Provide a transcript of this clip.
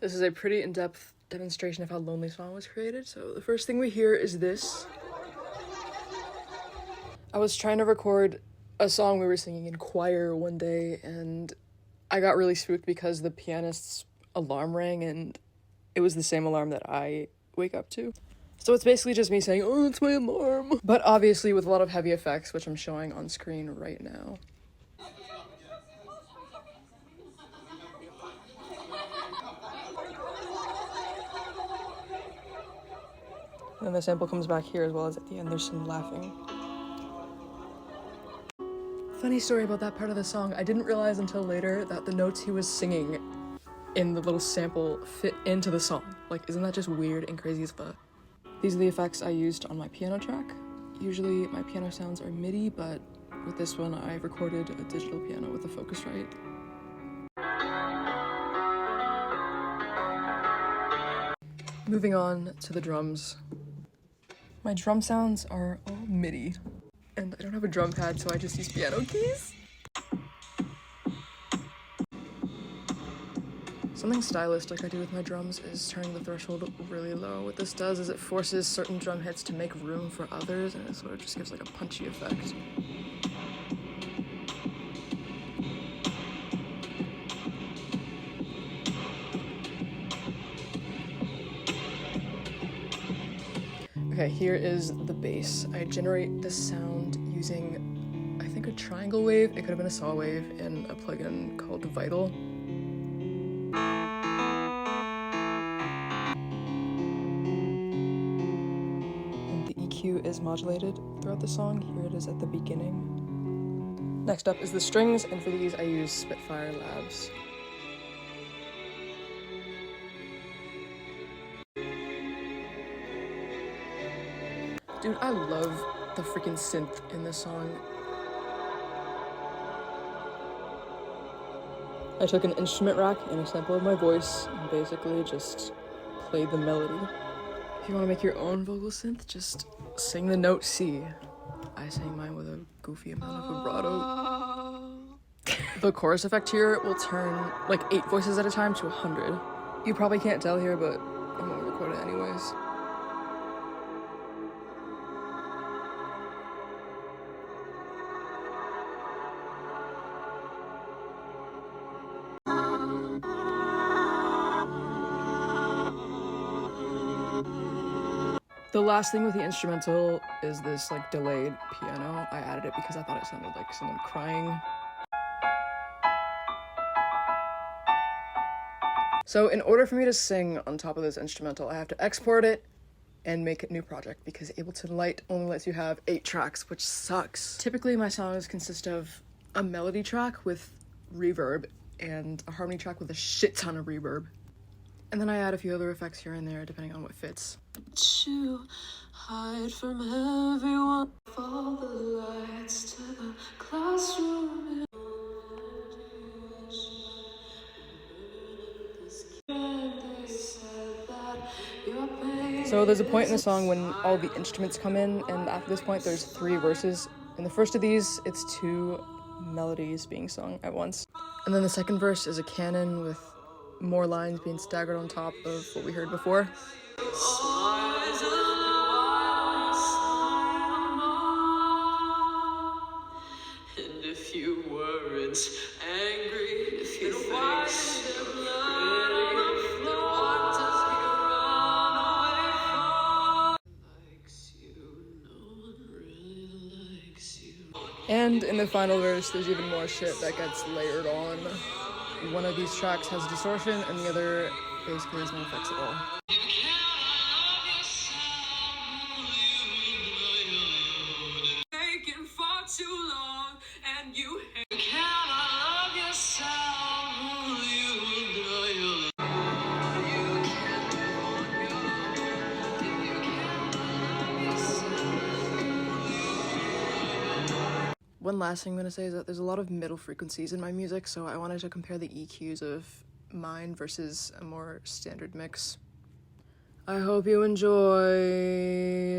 This is a pretty in-depth demonstration of how Lonely Song was created. So the first thing we hear is this. I was trying to record a song we were singing in choir one day, and I got really spooked because the pianist's alarm rang, and it was the same alarm that I wake up to. So it's basically just me saying, "Oh, it's my alarm." But obviously with a lot of heavy effects, which I'm showing on screen right now. And then the sample comes back here as well as at the end there's some laughing. Funny story about that part of the song, I didn't realize until later that the notes he was singing in the little sample fit into the song. Like, isn't that just weird and crazy as fuck? These are the effects I used on my piano track. Usually my piano sounds are MIDI, but with this one I recorded a digital piano with a Focusrite. Moving on to the drums. My drum sounds are all MIDI, and I don't have a drum pad, so I just use piano keys. Something stylistic I do with my drums is turning the threshold really low. What this does is it forces certain drum hits to make room for others, and it sort of just gives like a punchy effect. Okay, here is the bass. I generate this sound using, I think, a triangle wave. It could have been a saw wave in a plugin called Vital. And the EQ is modulated throughout the song. Here it is at the beginning. Next up is the strings, and for these I use Spitfire Labs. Dude, I love the freaking synth in this song. I took an instrument rack and a sample of my voice and basically just played the melody. If you want to make your own vocal synth, just sing the note C. I sang mine with a goofy amount of vibrato. The chorus effect here will turn like 8 voices at a time to 100. You probably can't tell here, but I'm gonna record it anyways. The last thing with the instrumental is this like delayed piano. I added it because I thought it sounded like someone crying. So in order for me to sing on top of this instrumental, I have to export it and make a new project because Ableton Lite only lets you have 8 tracks, which sucks. Typically my songs consist of a melody track with reverb and a harmony track with a shit ton of reverb. And then I add a few other effects here and there depending on what fits. To hide from everyone, follow the lights to the classroom. So there's a point in the song when all the instruments come in, and after this point there's 3 verses. In the first of these, it's 2 melodies being sung at once. And then the second verse is a canon with more lines being staggered on top of what we heard before. And if you weren't angry, if you and in the final verse, there's even more shit that gets layered on. One of these tracks has distortion, and the other basically has no effects at all. One last thing I'm gonna say is that there's a lot of middle frequencies in my music, so I wanted to compare the EQs of mine versus a more standard mix. I hope you enjoyed.